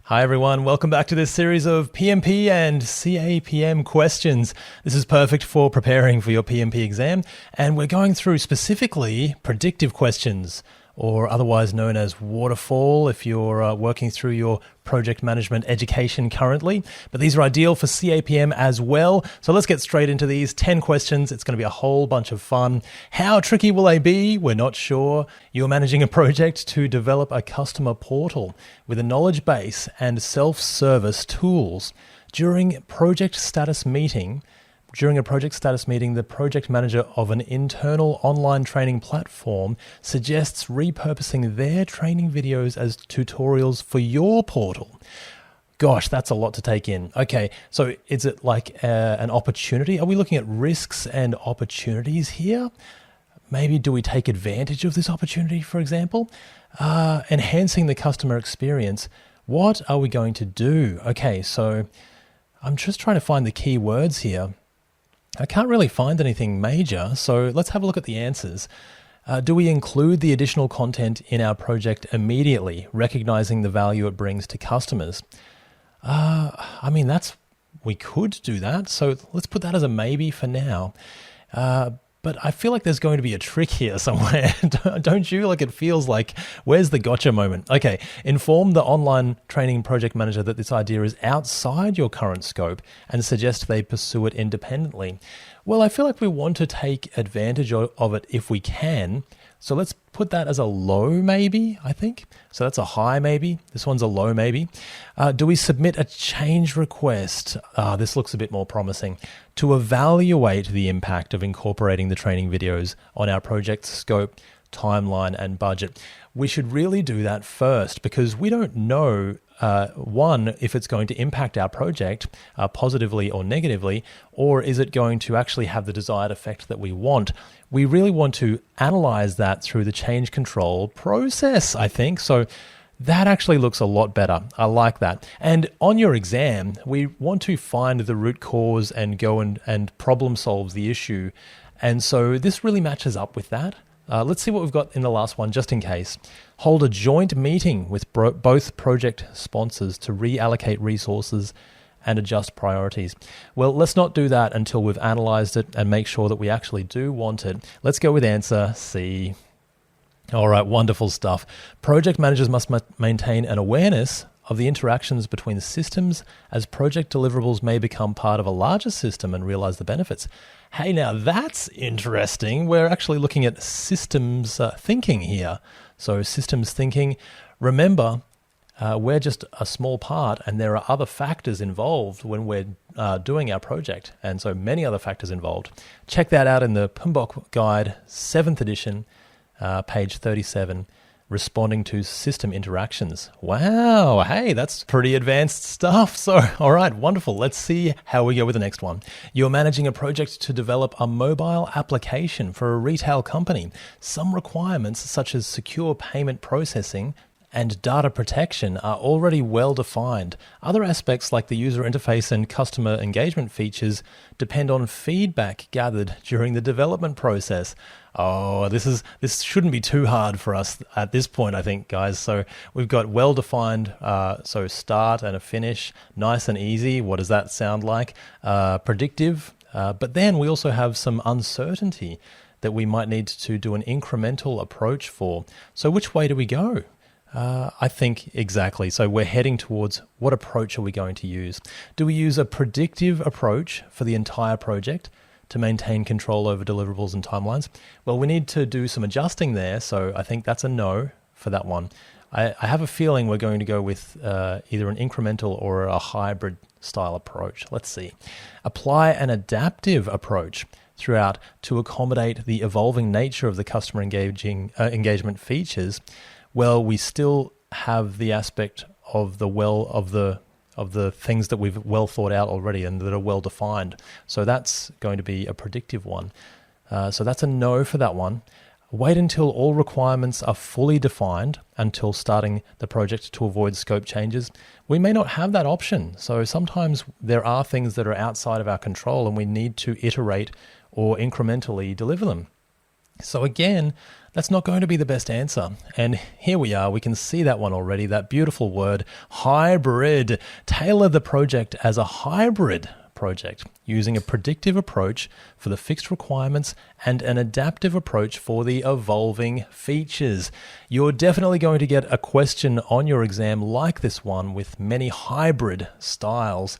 Hi everyone, welcome back to this series of PMP and CAPM questions. This is perfect for preparing for your PMP exam, and we're going through specifically predictive questions, or otherwise known as waterfall if you're working through your project management education currently. But these are ideal for CAPM as well. So let's get straight into these 10 questions. It's going to be a whole bunch of fun. How tricky will they be? We're not sure. You're managing a project to develop a customer portal with a knowledge base and self-service tools. During a project status meeting, the project manager of an internal online training platform suggests repurposing their training videos as tutorials for your portal. Gosh, that's a lot to take in. Okay, so is it like an opportunity? Are we looking at risks and opportunities here? Maybe do we take advantage of this opportunity, for example? Enhancing the customer experience. What are we going to do? Okay, so I'm just trying to find the key words here. I can't really find anything major, so let's have a look at the answers. Do we include the additional content in our project immediately, recognizing the value it brings to customers? We could do that, so let's put that as a maybe for now. But I feel like there's going to be a trick here somewhere, don't you? Like it feels like, where's the gotcha moment? Okay, inform the online training project manager that this idea is outside your current scope and suggest they pursue it independently. Well, I feel like we want to take advantage of it if we can. So let's put that as a low maybe, I think. So that's a high maybe. This one's a low maybe. Do we submit a change request? This looks a bit more promising. To evaluate the impact of incorporating the training videos on our project scope, timeline, and budget. We should really do that first because we don't know, one, if it's going to impact our project positively or negatively, or is it going to actually have the desired effect that we want. We really want to analyze that through the change control process, I think. So that actually looks a lot better. I like that. And on your exam, we want to find the root cause and go and problem solve the issue. And so this really matches up with that. Let's see what we've got in the last one, just in case. Hold a joint meeting with both project sponsors to reallocate resources and adjust priorities. Well, let's not do that until we've analyzed it and make sure that we actually do want it. Let's go with answer C. All right, wonderful stuff. Project managers must maintain an awareness of the interactions between the systems as project deliverables may become part of a larger system and realize the benefits. Hey, now that's interesting. We're actually looking at systems thinking here. So systems thinking, remember, we're just a small part and there are other factors involved when we're doing our project. And so many other factors involved. Check that out in the PMBOK Guide, 7th edition, page 37. Responding to system interactions. Wow, hey, that's pretty advanced stuff. So, all right, wonderful. Let's see how we go with the next one. You're managing a project to develop a mobile application for a retail company. Some requirements, such as secure payment processing and data protection, are already well defined. Other aspects like the user interface and customer engagement features depend on feedback gathered during the development process. Oh, this shouldn't be too hard for us at this point, I think, guys. So we've got well-defined, so start and a finish, nice and easy. What does that sound like? Predictive. But then we also have some uncertainty that we might need to do an incremental approach for. So which way do we go? I think exactly. So we're heading towards what approach are we going to use? Do we use a predictive approach for the entire project to maintain control over deliverables and timelines? Well, we need to do some adjusting there. So I think that's a no for that one. I have a feeling we're going to go with either an incremental or a hybrid style approach. Let's see. Apply an adaptive approach throughout to accommodate the evolving nature of the customer engagement features. Well, we still have the aspect of the things that we've well thought out already and that are well defined. So that's going to be a predictive one. So that's a no for that one. Wait until all requirements are fully defined until starting the project to avoid scope changes. We may not have that option. So sometimes there are things that are outside of our control and we need to iterate or incrementally deliver them. So again, that's not going to be the best answer. And here we are, we can see that one already, that beautiful word, hybrid. Tailor the project as a hybrid project using a predictive approach for the fixed requirements and an adaptive approach for the evolving features. You're definitely going to get a question on your exam like this one with many hybrid styles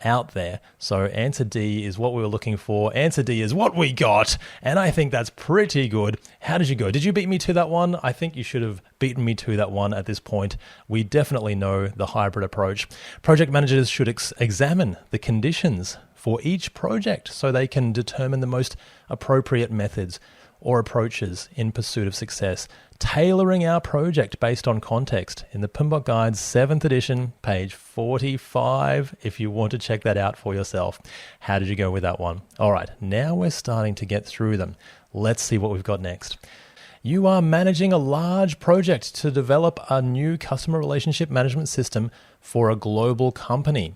out there. So answer D is what we were looking for. Answer D is what we got. And I think that's pretty good. How did you go? Did you beat me to that one? I think you should have beaten me to that one at this point. We definitely know the hybrid approach. Project managers should examine the conditions for each project so they can determine the most appropriate methods or approaches in pursuit of success, tailoring our project based on context in the PMBOK Guide 7th edition, page 45, if you want to check that out for yourself. How did you go with that one? All right, now we're starting to get through them. Let's see what we've got next. You are managing a large project to develop a new customer relationship management system for a global company.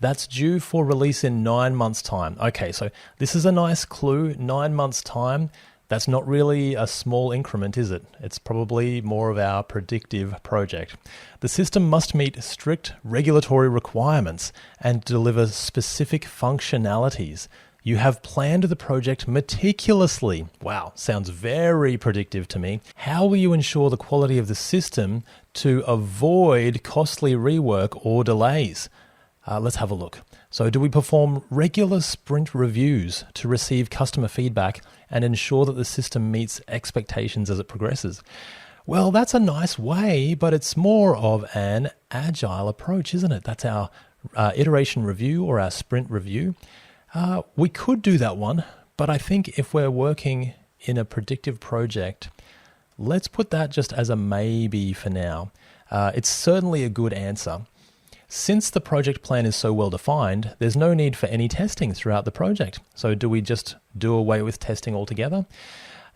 That's due for release in 9 months' time. Okay, so this is a nice clue, 9 months' time. That's not really a small increment, is it? It's probably more of our predictive project. The system must meet strict regulatory requirements and deliver specific functionalities. You have planned the project meticulously. Wow, sounds very predictive to me. How will you ensure the quality of the system to avoid costly rework or delays? Let's have a look. So do we perform regular sprint reviews to receive customer feedback and ensure that the system meets expectations as it progresses? Well, that's a nice way, but it's more of an agile approach, isn't it? That's our iteration review or our sprint review. We could do that one, but I think if we're working in a predictive project, let's put that just as a maybe for now. It's certainly a good answer. Since the project plan is so well defined, there's no need for any testing throughout the project. So do we just do away with testing altogether?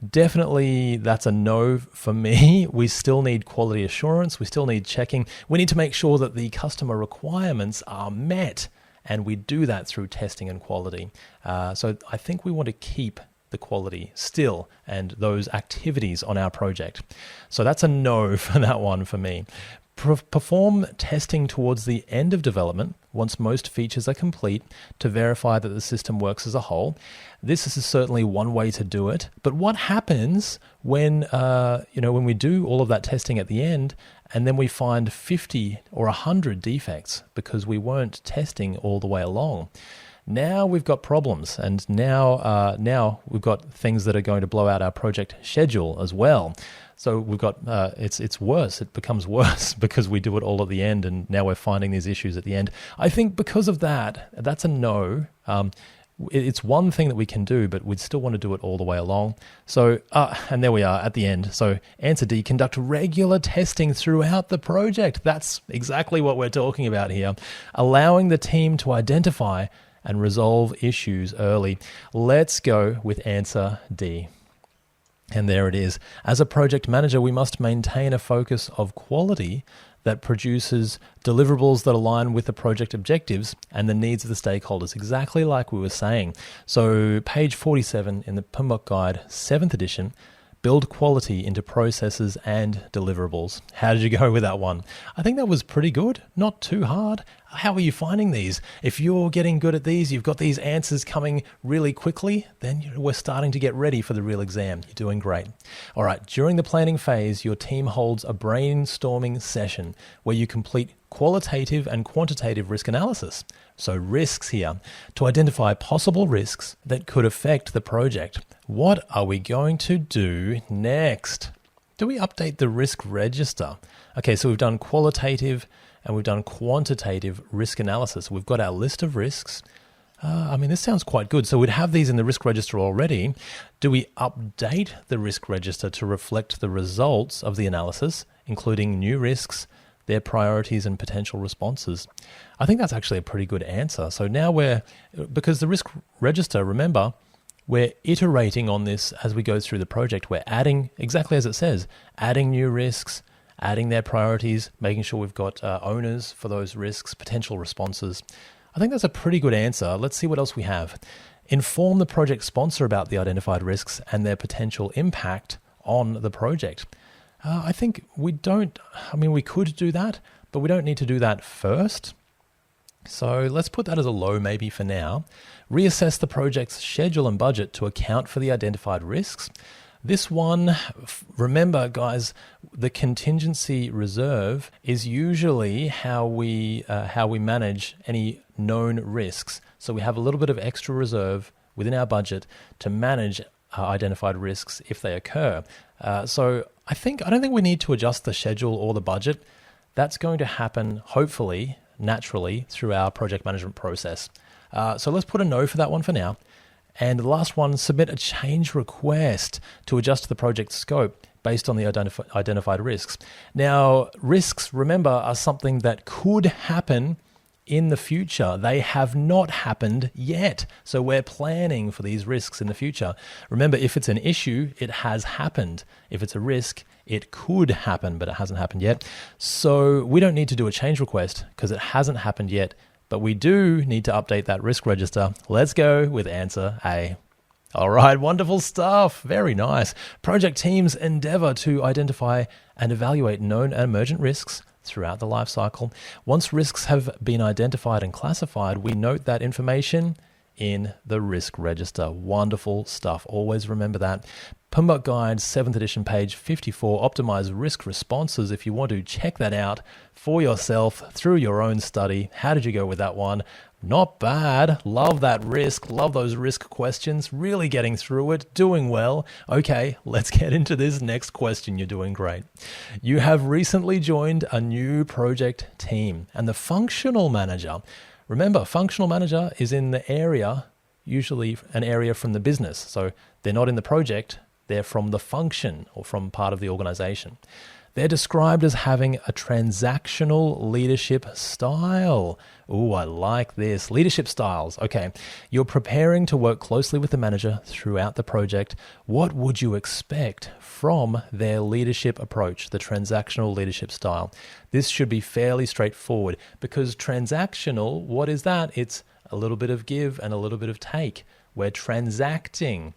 Definitely that's a no for me. We still need quality assurance. We still need checking. We need to make sure that the customer requirements are met, and we do that through testing and quality. So I think we want to keep the quality still and those activities on our project. So that's a no for that one for me. Perform testing towards the end of development once most features are complete to verify that the system works as a whole. This is certainly one way to do it. But what happens when we do all of that testing at the end and then we find 50 or 100 defects because we weren't testing all the way along? Now we've got problems, and now we've got things that are going to blow out our project schedule as well. So we've got it's worse. It becomes worse because we do it all at the end, and now we're finding these issues at the end. I think because of that, that's a no. It's one thing that we can do, but we'd still want to do it all the way along. So, and there we are at the end. So answer D, conduct regular testing throughout the project. That's exactly what we're talking about here. Allowing the team to identify and resolve issues early. Let's go with answer D. And there it is. As a project manager, we must maintain a focus of quality that produces deliverables that align with the project objectives and the needs of the stakeholders, exactly like we were saying. So page 47 in the PMBOK Guide, 7th edition, build quality into processes and deliverables. How did you go with that one? I think that was pretty good, not too hard. How are you finding these? If you're getting good at these, you've got these answers coming really quickly, then we're starting to get ready for the real exam. You're doing great. All right, during the planning phase, your team holds a brainstorming session where you complete qualitative and quantitative risk analysis. So risks here, to identify possible risks that could affect the project. What are we going to do next? Do we update the risk register? Okay, so we've done qualitative and we've done quantitative risk analysis. We've got our list of risks. This sounds quite good. So we'd have these in the risk register already. Do we update the risk register to reflect the results of the analysis, including new risks, their priorities and potential responses? I think that's actually a pretty good answer. So now because the risk register, remember, we're iterating on this as we go through the project. We're adding, exactly as it says, adding new risks, adding their priorities, making sure we've got owners for those risks, potential responses. I think that's a pretty good answer. Let's see what else we have. Inform the project sponsor about the identified risks and their potential impact on the project. I think we could do that, but we don't need to do that first. So let's put that as a low maybe for now. Reassess the project's schedule and budget to account for the identified risks. This one, remember guys, the contingency reserve is usually how we manage any known risks. So we have a little bit of extra reserve within our budget to manage identified risks if they occur. So I don't think we need to adjust the schedule or the budget. That's going to happen hopefully naturally through our project management process. So let's put a no for that one for now. And the last one, submit a change request to adjust the project scope based on the identified risks. Now, risks, remember, are something that could happen in the future. They have not happened yet. So we're planning for these risks in the future. Remember, if it's an issue, it has happened. If it's a risk, it could happen, but it hasn't happened yet. So we don't need to do a change request because it hasn't happened yet, but we do need to update that risk register. Let's go with answer A. All right, wonderful stuff. Very nice. Project teams endeavor to identify and evaluate known and emergent risks throughout the life cycle. Once risks have been identified and classified, we note that information in the risk register. Wonderful stuff. Always remember that. PMO Guide, 7th edition, page 54, optimize risk responses. If you want to check that out for yourself through your own study. How did you go with that one? Not bad. Love that risk. Love those risk questions. Really getting through it. Doing well. Okay, let's get into this next question. You're doing great. You have recently joined a new project team and the functional manager. Remember, functional manager is in the area, usually an area from the business. So they're not in the project. They're from the function or from part of the organization. They're described as having a transactional leadership style. Ooh, I like this. Leadership styles. Okay, you're preparing to work closely with the manager throughout the project. What would you expect from their leadership approach, the transactional leadership style? This should be fairly straightforward because transactional, what is that? It's a little bit of give and a little bit of take. We're transacting.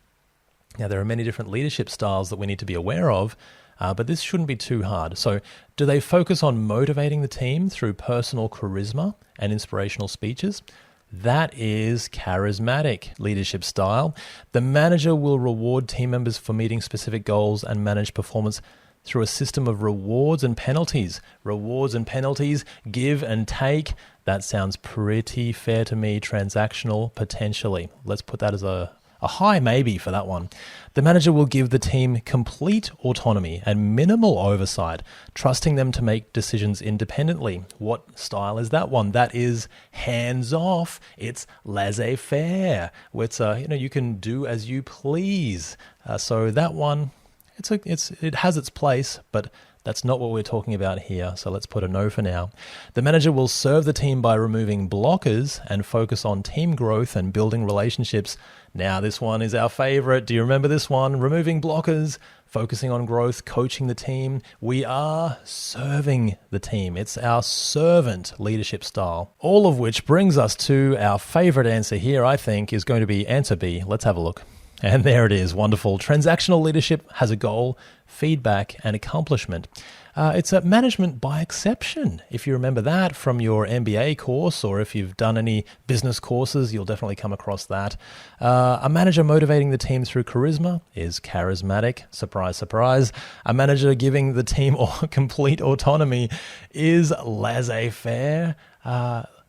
Now, there are many different leadership styles that we need to be aware of, but this shouldn't be too hard. So do they focus on motivating the team through personal charisma and inspirational speeches? That is charismatic leadership style. The manager will reward team members for meeting specific goals and manage performance through a system of rewards and penalties. Rewards and penalties, give and take. That sounds pretty fair to me. Transactional, potentially. Let's put that as a high maybe for that one. The manager will give the team complete autonomy and minimal oversight, trusting them to make decisions independently. What style is that one? That is hands-off. It's laissez-faire. It's you can do as you please. So that one, it has its place, but that's not what we're talking about here, so let's put a no for now. The manager will serve the team by removing blockers and focus on team growth and building relationships. Now, this one is our favorite. Do you remember this one? Removing blockers, focusing on growth, coaching the team. We are serving the team. It's our servant leadership style. All of which brings us to our favorite answer here, I think, is going to be answer B. Let's have a look. And there it is. Wonderful. Transactional leadership has a goal, feedback, and accomplishment. It's a management by exception. If you remember that from your MBA course, or if you've done any business courses, you'll definitely come across that. A manager motivating the team through charisma is charismatic. Surprise, surprise. A manager giving the team complete autonomy is laissez-faire.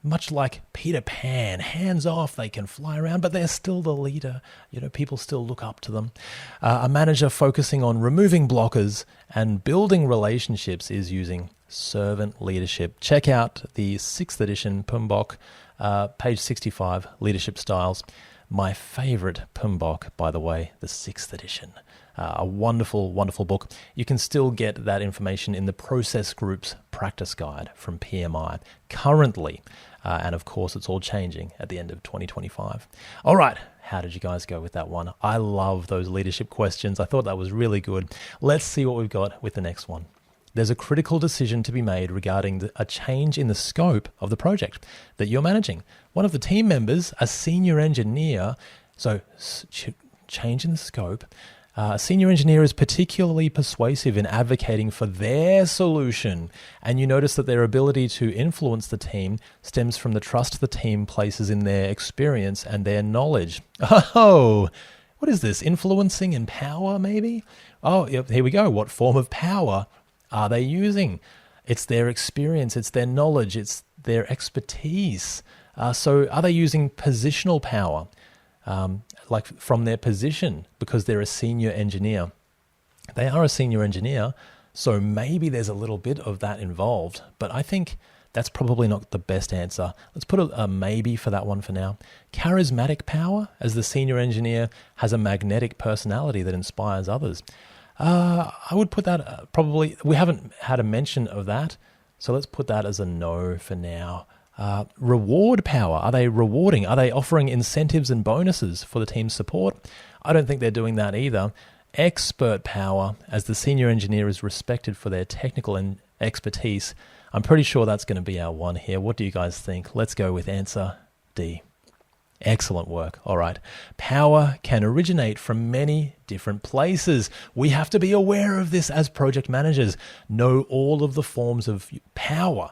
Much like Peter Pan, hands off, they can fly around, but they're still the leader. People still look up to them. A manager focusing on removing blockers and building relationships is using servant leadership. Check out the 6th edition PMBOK, page 65, Leadership Styles. My favorite PMBOK, by the way, the 6th edition. A wonderful, wonderful book. You can still get that information in the Process Group's practice guide from PMI currently. And of course, it's all changing at the end of 2025. All right. How did you guys go with that one? I love those leadership questions. I thought that was really good. Let's see what we've got with the next one. there's a critical decision to be made regarding a change in the scope of the project that you're managing. One of the team members, a senior engineer, change in the scope. A senior engineer is particularly persuasive in advocating for their solution, and you notice that their ability to influence the team stems from the trust the team places in their experience and their knowledge. Oh, what is this? Influencing and power, maybe? Oh, here we go. What form of power are they using? It's their experience, it's their knowledge, it's their expertise. So are they using positional power? Like from their position, because they're a senior engineer. They are a senior engineer, so maybe there's a little bit of that involved, but I think that's probably not the best answer. Let's put a maybe for that one for now. Charismatic power, as the senior engineer has a magnetic personality that inspires others. I would put that probably, we haven't had a mention of that, so let's put that as a no for now. Reward power. Are they rewarding? Are they offering incentives and bonuses for the team's support? I don't think they're doing that either. Expert power, as the senior engineer is respected for their technical expertise. I'm pretty sure that's going to be our one here. What do you guys think? Let's go with answer D. Excellent work. All right. Power can originate from many different places. We have to be aware of this as project managers. Know all of the forms of power.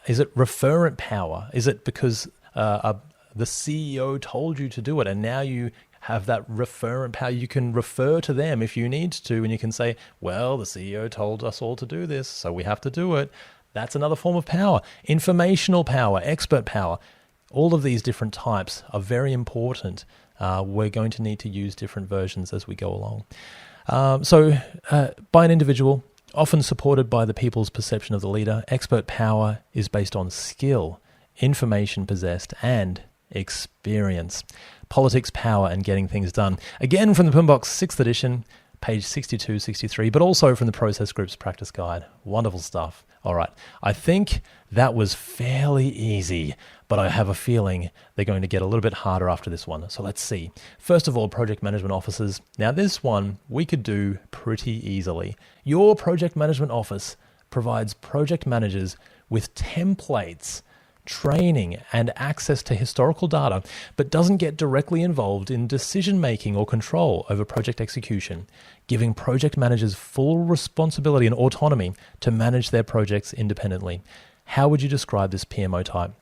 Is it referent power? Is it because the CEO told you to do it and now you have that referent power? You can refer to them if you need to, and you can say, well, the CEO told us all to do this, so we have to do it. That's another form of power. Informational power, expert power. All of these different types are very important. We're going to need to use different versions as we go along. By an individual, often supported by the people's perception of the leader, expert power is based on skill, information possessed, and experience. Politics, power, and getting things done. Again, from the Boombox 6th edition, page 62, 63, but also from the Process Group's practice guide. Wonderful stuff. All right, I think that was fairly easy, but I have a feeling they're going to get a little bit harder after this one. So let's see. First of all, project management offices. Now this one we could do pretty easily. Your project management office provides project managers with templates, training, and access to historical data, but doesn't get directly involved in decision-making or control over project execution, giving project managers full responsibility and autonomy to manage their projects independently. How would you describe this PMO type?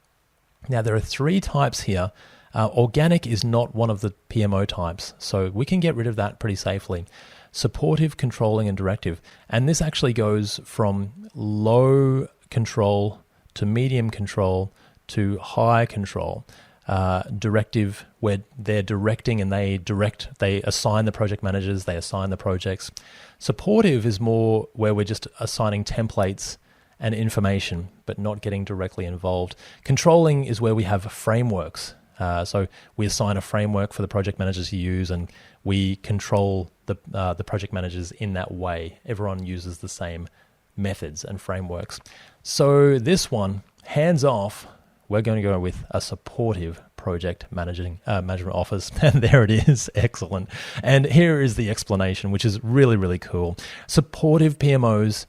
Now, there are 3 types here. Organic is not one of the PMO types, so we can get rid of that pretty safely. Supportive, controlling, and directive. And this actually goes from low control to medium control to high control. Directive, where they're directing and they assign the project managers, they assign the projects. Supportive is more where we're just assigning templates and information, but not getting directly involved. Controlling is where we have frameworks. So we assign a framework for the project managers to use, and we control the project managers in that way. Everyone uses the same methods and frameworks. So this one, hands off, we're going to go with a supportive project management office. And there it is. Excellent. And here is the explanation, which is really, really cool. Supportive PMOs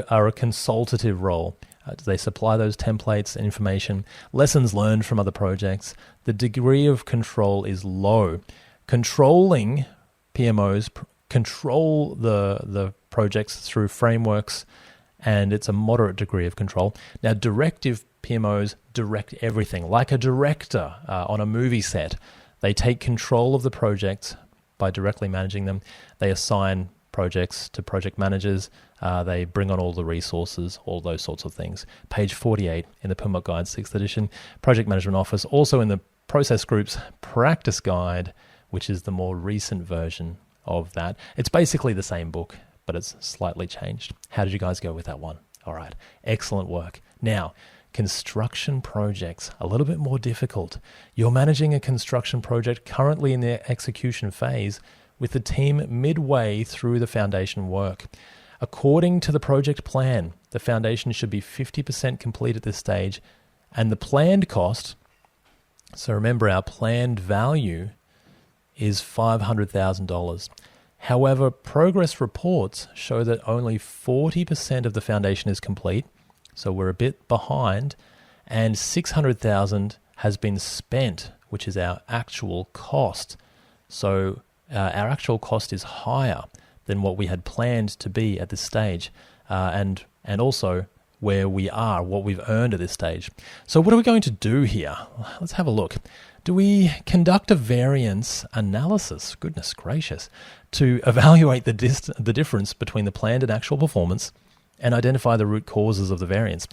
are a consultative role. They supply those templates and information, lessons learned from other projects. The degree of control is low. Controlling PMOs control the projects through frameworks, and it's a moderate degree of control. Now, directive PMOs direct everything, like a director on a movie set. They take control of the projects by directly managing them. They assign projects to project managers. They bring on all the resources, all those sorts of things. Page 48 in the PMO Guide 6th edition. Project Management Office, also in the Process Group's Practice Guide, which is the more recent version of that. It's basically the same book, but it's slightly changed. How did you guys go with that one? All right, excellent work. Now, construction projects, a little bit more difficult. You're managing a construction project currently in the execution phase with the team midway through the foundation work. According to the project plan, the foundation should be 50% complete at this stage, and the planned cost, so remember our planned value is $500,000. However, progress reports show that only 40% of the foundation is complete, so we're a bit behind, and 600,000 has been spent, which is our actual cost. So our actual cost is higher than what we had planned to be at this stage, and also where we are, what we've earned at this stage. So what are we going to do here? Let's have a look. Do we conduct a variance analysis, goodness gracious, to evaluate the difference between the planned and actual performance and identify the root causes of the variance?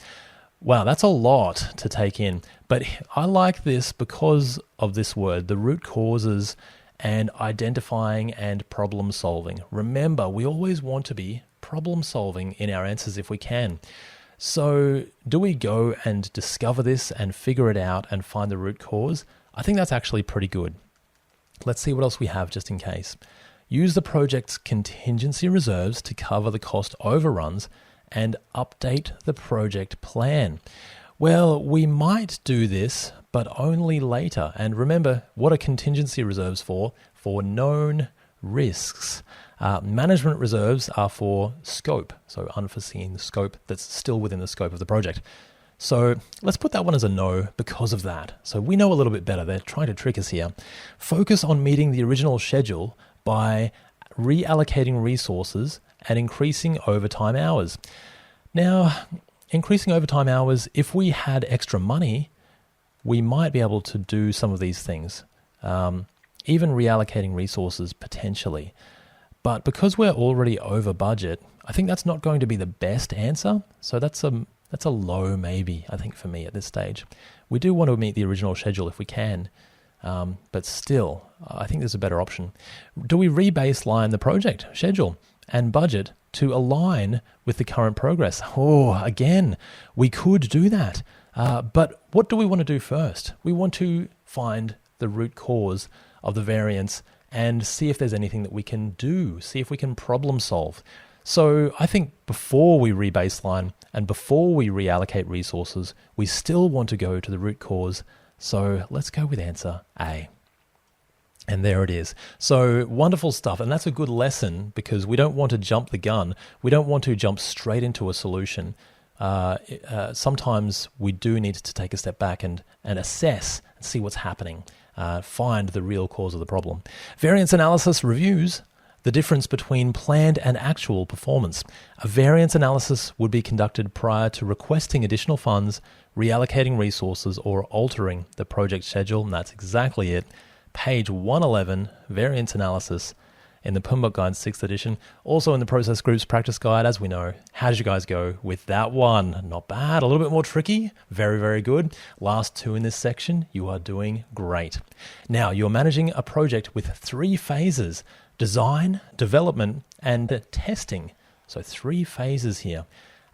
Wow, that's a lot to take in, but I like this because of this word, the root causes, and identifying and problem solving. Remember, we always want to be problem solving in our answers if we can. So do we go and discover this and figure it out and find the root cause? I think that's actually pretty good. Let's see what else we have just in case. Use the project's contingency reserves to cover the cost overruns and update the project plan. Well, we might do this, but only later. And remember, what are contingency reserves for? For known risks. Management reserves are for scope, so unforeseen scope that's still within the scope of the project. So let's put that one as a no because of that. So we know a little bit better. They're trying to trick us here. Focus on meeting the original schedule by reallocating resources and increasing overtime hours. Now, increasing overtime hours, if we had extra money, we might be able to do some of these things. Even reallocating resources potentially. But because we're already over budget, I think that's not going to be the best answer. So that's a low maybe, I think, for me at this stage. We do want to meet the original schedule if we can, but still, I think there's a better option. Do we re-baseline the project schedule and budget to align with the current progress? Oh, again, we could do that. But what do we want to do first? We want to find the root cause of the variance and see if there's anything that we can do, see if we can problem solve. So I think before we re-baseline and before we reallocate resources, we still want to go to the root cause. So let's go with answer A. And there it is. So wonderful stuff. And that's a good lesson because we don't want to jump the gun. We don't want to jump straight into a solution. Sometimes we do need to take a step back and assess and see what's happening. Find the real cause of the problem. Variance analysis reviews the difference between planned and actual performance. A variance analysis would be conducted prior to requesting additional funds, reallocating resources, or altering the project schedule, and that's exactly it. Page 111, variance analysis in the PMO Guide 6th edition. Also in the Process Groups Practice Guide, as we know. How did you guys go with that one? Not bad. A little bit more tricky. Very, very good. Last two in this section. You are doing great. Now, you're managing a project with 3 phases: design, development, and testing. So 3 phases here.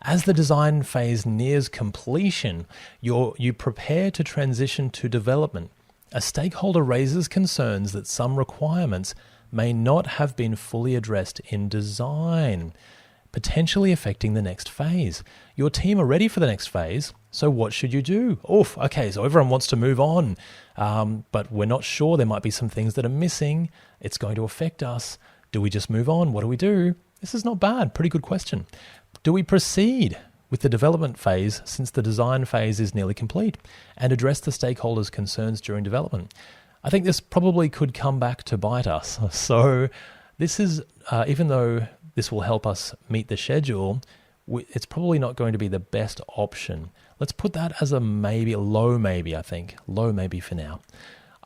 As the design phase nears completion, you prepare to transition to development. A stakeholder raises concerns that some requirements may not have been fully addressed in design, potentially affecting the next phase. Your team are ready for the next phase, so what should you do? Okay, so everyone wants to move on, but we're not sure. There might be some things that are missing. It's going to affect us. Do we just move on? What do we do? This is not bad. Pretty good question. Do we proceed with the development phase since the design phase is nearly complete and address the stakeholders' concerns during development? I think this probably could come back to bite us. So this is, even though this will help us meet the schedule, it's probably not going to be the best option. Let's put that as a maybe, a low maybe, I think. Low maybe for now.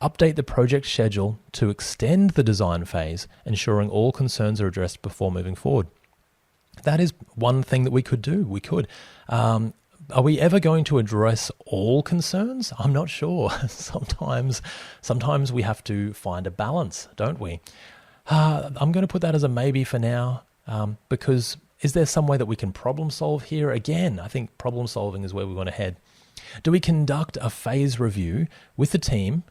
Update the project schedule to extend the design phase, ensuring all concerns are addressed before moving forward. That is one thing that we could do. We could. Are we ever going to address all concerns? I'm not sure. Sometimes we have to find a balance, don't we? I'm going to put that as a maybe for now, because is there some way that we can problem solve here? Again, I think problem solving is where we want to head. Do we conduct a phase review with the team?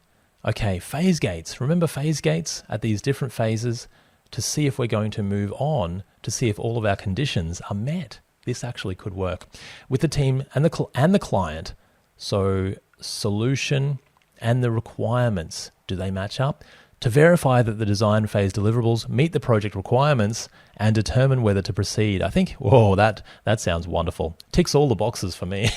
Okay, phase gates. Remember phase gates at these different phases to see if we're going to move on, to see if all of our conditions are met. This actually could work with the team and the client. So solution and the requirements, do they match up? to verify that the design phase deliverables meet the project requirements and determine whether to proceed. I think, whoa, that sounds wonderful. Ticks all the boxes for me.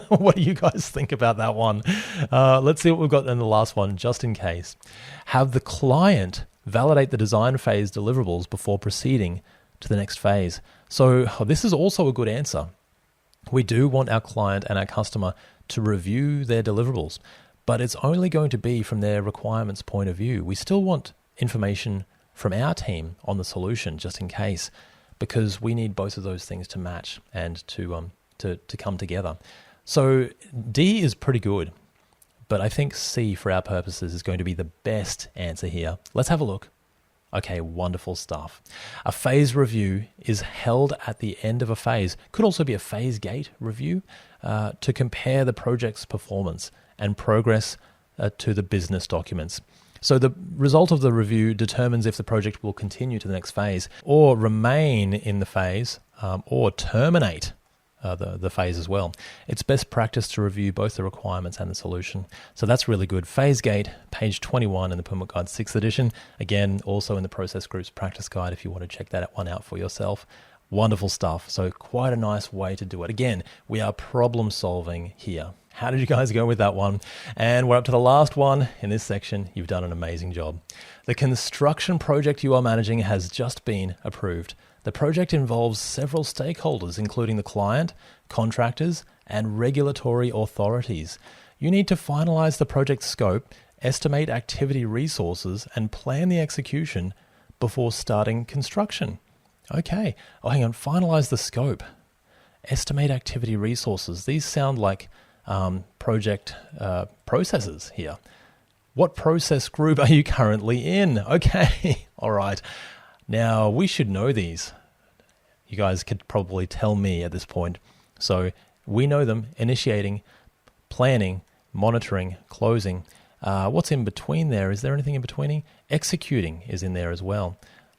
What do you guys think about that one? Let's see what we've got in the last one, just in case. Have the client validate the design phase deliverables before proceeding to the next phase. So this is also a good answer. We do want our client and our customer to review their deliverables, but it's only going to be from their requirements point of view. We still want information from our team on the solution, just in case, because we need both of those things to match and to come together. So D is pretty good, but I think C for our purposes is going to be the best answer here. Let's have a look. Okay, wonderful stuff. A phase review is held at the end of a phase. Could also be a phase gate review to compare the project's performance and progress to the business documents. So the result of the review determines if the project will continue to the next phase or remain in the phase or terminate the phase as well. It's best practice to review both the requirements and the solution. So that's really good. Phase gate, page 21 in the PMO Guide 6th edition. Again, also in the Process Groups Practice Guide if you want to check that one out for yourself. Wonderful stuff. So quite a nice way to do it. Again, we are problem solving here. How did you guys go with that one? And we're up to the last one in this section. You've done an amazing job. The construction project you are managing has just been approved. The project involves several stakeholders, including the client, contractors, and regulatory authorities. You need to finalize the project scope, estimate activity resources, and plan the execution before starting construction. Okay. Oh, hang on. Finalize the scope. Estimate activity resources. These sound like project processes here. What process group are you currently in? Okay. All right. Now, we should know these. You guys could probably tell me at this point. So we know them: initiating, planning, monitoring, closing. What's in between there? Is there anything in between? Executing is in there as well.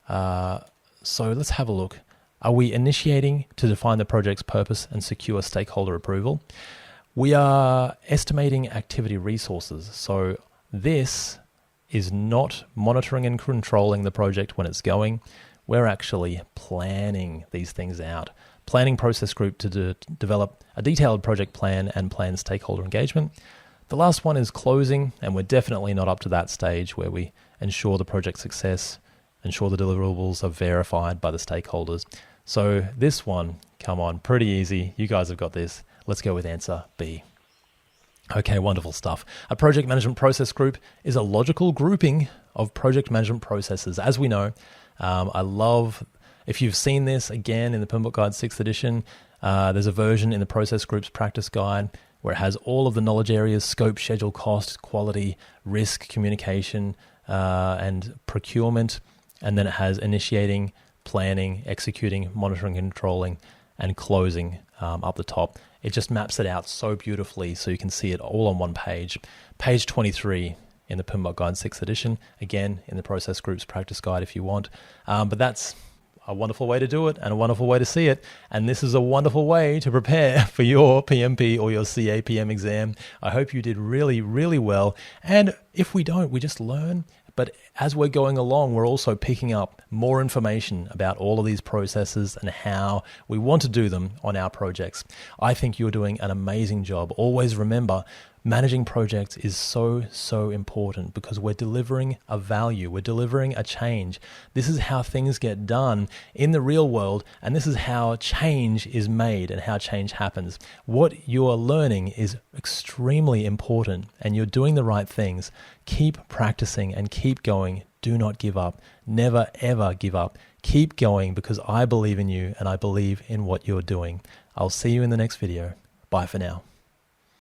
So let's have a look. Are we initiating to define the project's purpose and secure stakeholder approval? We are estimating activity resources. So this is not monitoring and controlling the project when it's going. We're actually planning these things out. Planning process group to develop a detailed project plan and plan stakeholder engagement. The last one is closing, and we're definitely not up to that stage where we ensure the project success, ensure the deliverables are verified by the stakeholders. So this one, come on, pretty easy. You guys have got this. Let's go with answer B. Okay, wonderful stuff. A project management process group is a logical grouping of project management processes. As we know, I love, if you've seen this again in the PMO Guide 6th edition, there's a version in the Process Groups Practice Guide where it has all of the knowledge areas: scope, schedule, cost, quality, risk, communication, and procurement. And then it has initiating, planning, executing, monitoring, controlling, and closing up the top. It just maps it out so beautifully so you can see it all on one page. Page 23 in the PMO Guide 6th edition, again in the Process Groups Practice Guide if you want. But that's a wonderful way to do it and a wonderful way to see it. And this is a wonderful way to prepare for your PMP or your CAPM exam. I hope you did really, really well. And if we don't, we just learn. But as we're going along, we're also picking up more information about all of these processes and how we want to do them on our projects. I think you're doing an amazing job. Always remember, managing projects is so important because we're delivering a value. We're delivering a change. This is how things get done in the real world, and this is how change is made and how change happens. What you're learning is extremely important, and you're doing the right things. Keep practicing and keep going. Do not give up. Never, ever give up. Keep going because I believe in you and I believe in what you're doing. I'll see you in the next video. Bye for now.